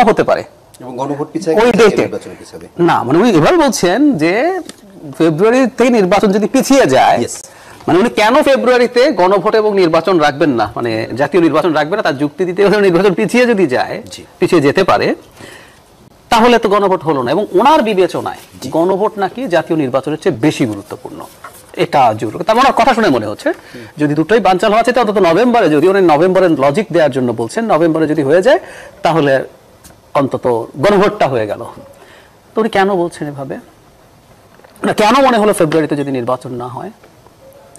নাও হতে পারে এবং গণভোট পিছায় ওই ডেটে নির্বাচনে পিছাবে না, মানে উনি এবার বলছেন যে ফেব্রুয়ারিতে নির্বাচন যদি পিছিয়ে যায়, মানে উনি কেন ফেব্রুয়ারিতে গণভোট এবং নির্বাচন রাখবেন না, মানে জাতীয় নির্বাচন রাখবেন না, তার যুক্তি দিতে হলে নির্বাচন পিছিয়ে যদি যায়, পিছিয়ে যেতে পারে, তাহলে তো গণভোট হলো না। এবং ওনার বিবেচনায় গণভোট নাকি জাতীয় নির্বাচনের চেয়ে বেশি গুরুত্বপূর্ণ, এটা জরুরি। তার মানে কথা শুনে মনে হচ্ছে যদি দুটোই বানচাল হওয়া আছে, অন্তত নভেম্বরে, যদি উনি নভেম্বরের লজিক দেওয়ার জন্য বলছেন, নভেম্বরে যদি হয়ে যায় তাহলে অন্তত গণভোটটা হয়ে গেল। তো উনি কেন বলছেন এভাবে? না, কেন মনে হলো ফেব্রুয়ারিতে যদি নির্বাচন না হয়?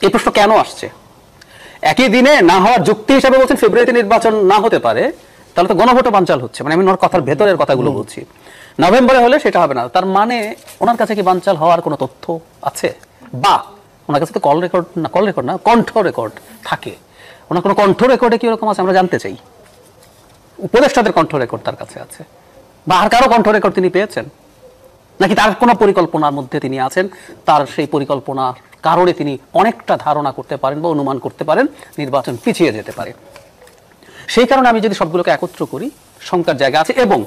এই প্রশ্ন কেন আসছে? একই দিনে না হওয়ার যুক্তি হিসাবে বলছেন ফেব্রুয়ারিতে নির্বাচন না হতে পারে, তাহলে তো গণভোটও বানচাল হচ্ছে। মানে আমি ওনার কথার ভেতরের কথাগুলো বলছি। নভেম্বরে হলে সেটা হবে না, তার মানে ওনার কাছে কি বানচাল হওয়ার কোনো তথ্য আছে? বা ওনার কাছে তো কল রেকর্ড না কণ্ঠ রেকর্ড থাকে, ওনার কোনো কণ্ঠ রেকর্ডে কি রকম আছে আমরা জানতে চাই। উপদেষ্টাদের কণ্ঠ রেকর্ড তার কাছে আছে, বা আর কারো কণ্ঠ রেকর্ড তিনি পেয়েছেন, নাকি তার কোনো পরিকল্পনার মধ্যে তিনি আছেন, তার সেই পরিকল্পনার কারণে তিনি অনেকটা ধারণা করতে পারেন বা অনুমান করতে পারেন নির্বাচন পিছিয়ে যেতে পারে। সেই কারণে আমি যদি সবগুলোকে একত্র করি, শঙ্কার জায়গা আছে। এবং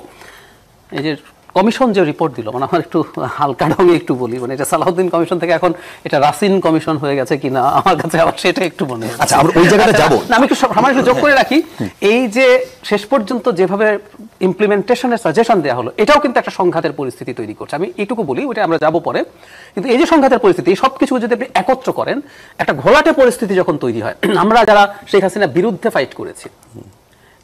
এই যে কমিশন যে রিপোর্ট দিল, মানে আমার একটু হালকা ঢঙে একটু বলি, মানে এটা সালাউদ্দিন কমিশন থেকে এখন এটা রাসিন কমিশন হয়ে গেছে কিনা আমার কাছে আবার সেটা একটু মনে হয়। আচ্ছা, আমরা ওই জায়গাটা যাব না, আমি একটু সামান্য একটু যোগ করে রাখি, এই যে শেষ পর্যন্ত যেভাবে ইমপ্লিমেন্টেশনের সাজেশন দেওয়া হলো, এটাও কিন্তু একটা সংঘাতের পরিস্থিতি তৈরি করছে। আমি এইটুকু বলি, ওইটা আমরা যাবো পরে। কিন্তু এই যে সংঘাতের পরিস্থিতি, সব কিছু যদি আপনি একত্র করেন, একটা ঘোলাটে পরিস্থিতি যখন তৈরি হয়, আমরা যারা শেখ হাসিনার বিরুদ্ধে ফাইট করেছি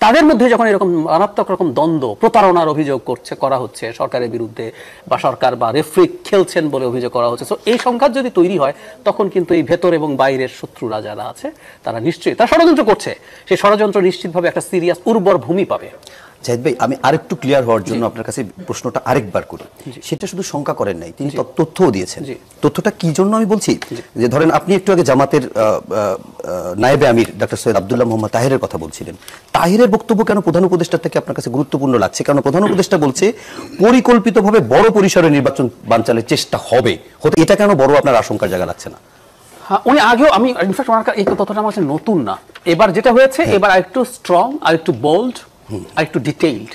তাদের মধ্যে যখন এরকম মারাত্মক রকম দ্বন্দ্ব, প্রতারণার অভিযোগ করা হচ্ছে সরকারের বিরুদ্ধে, বা সরকার বা রেফ্রি খেলছেন বলে অভিযোগ করা হচ্ছে, তো এই সংঘাত যদি তৈরি হয়, তখন কিন্তু এই ভেতর এবং বাইরের শত্রুরা যারা আছে তারা নিশ্চয়ই তারা ষড়যন্ত্র করছে, সেই ষড়যন্ত্র নিশ্চিতভাবে একটা সিরিয়াস উর্বর ভূমি পাবে। জাহিদ ভাই, আমি আরেকটু ক্লিয়ার হওয়ার জন্য আপনার কাছে প্রশ্নটা আরেকবার করি। সেটা শুধু শঙ্কা করেন নাই, তিনি তথ্যও দিয়েছেন। তথ্যটা কি জন্য আমি বলছি, যে ধরেন আপনি একটু আগে জামাতের নায়েবে আমির ডক্টর সৈয়দ আব্দুল্লাহ মোহাম্মদ তাহেরের কথা বলছিলেন। তাহেরের বক্তব্য কেন প্রধান উপদেষ্টার থেকে আপনার কাছে গুরুত্বপূর্ণ লাগছে? কারণ প্রধান উপদেষ্টা বলছে পরিকল্পিতভাবে বড় পরিসরে নির্বাচন বানচালের চেষ্টা হবে, এটা কেন বড় আপনার আশঙ্কার জায়গা লাগছে না? উনি আগেও, আমি ইনফ্যাক্ট ওনার এই তথ্যটা আমার কাছে নতুন না। এবার যেটা হয়েছে, এবার আরেকটু স্ট্রং, আরেকটু বোল্ড, আরেকটু ডিটেইলড।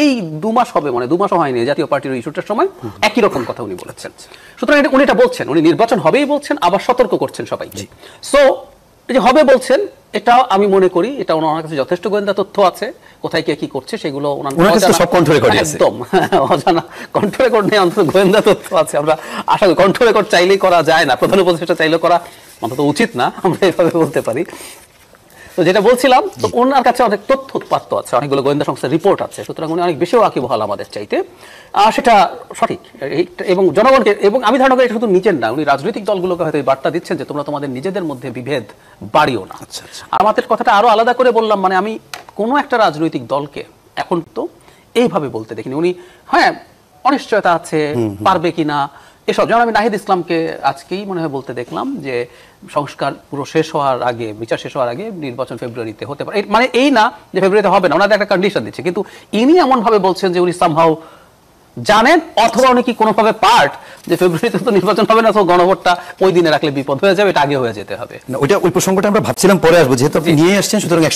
এই 2 মাস হবে, মানে 2 মাসও হয়নি জাতীয় পার্টির ইস্যুটার সময় একই রকম কথা উনি বলেছেন। সুতরাং উনি এটা বলছেন, উনি নির্বাচন হবেই বলছেন, আবার সতর্ক করছেন সবাইকে। সো এই যে হবে বলছেন, এটা আমি মনে করি এটা ওনার কাছে যথেষ্ট গোয়েন্দা তথ্য আছে, কোথায় কে কি করছে সেগুলো ওনার সব কণ্ঠ রেকর্ড আছে, একদম অজানা কণ্ঠ রেকর্ড নেই, অন্তত গোয়েন্দা তথ্য আছে। আমরা আশা করি কণ্ঠ রেকর্ড চাইলেই করা যায় না, প্রধান উপদেষ্টা চাইলেও করা অন্তত উচিত না, আমরা এভাবে বলতে পারি। তো যেটা বলছিলাম, তো ওনার কাছে অনেক তথ্য উৎপাত্ত আছে, অনেকগুলো গোয়েন্দা সংস্থার রিপোর্ট আছে, সুতরাং উনি অনেক বেশি ওয়াকিবহাল আমাদের চাইতে, সেটা সঠিক। এবং জনগণকে, এবং আমি ধারণা করি এটা শুধু নিজের না, উনি রাজনৈতিক দলগুলোকে হয়তো এই বার্তা দিচ্ছেন যে তোমরা তোমাদের নিজেদের মধ্যে বিভেদ বাড়িও না। আমাদের কথাটা আরো আলাদা করে বললাম, মানে আমি কোনো একটা রাজনৈতিক দলকে এখন তো এইভাবে বলতে দেখিনি। উনি হ্যাঁ অনিশ্চয়তা আছে, পারবে কিনা এসব, যেমন আমি নাহিদ ইসলামকে আজকেই মনে হয় বলতে দেখলাম যে সংস্কার পুরো শেষ হওয়ার আগে, বিচার শেষ হওয়ার আগে নির্বাচন ফেব্রুয়ারিতে হতে পারে, মানে এই না যে ফেব্রুয়ারিতে হবে না, ওনাদের একটা কন্ডিশন দিচ্ছে। কিন্তু ইনি এমন ভাবে বলছেন যে উনি সামহাউ জানেন, অথবা উনি কি কোনোভাবে পার্ট যে ফেব্রুয়ারিতে তো নির্বাচন হবে না, তো গণভোটটা ওই দিনে রাখলে বিপদ হয়ে যাবে, এটা আগে হয়ে যেতে হবে। ওই প্রসঙ্গটা আমরা ভাবছিলাম পরে আসবো, যেহেতু আপনি নিয়ে আসছেন, সুতরাং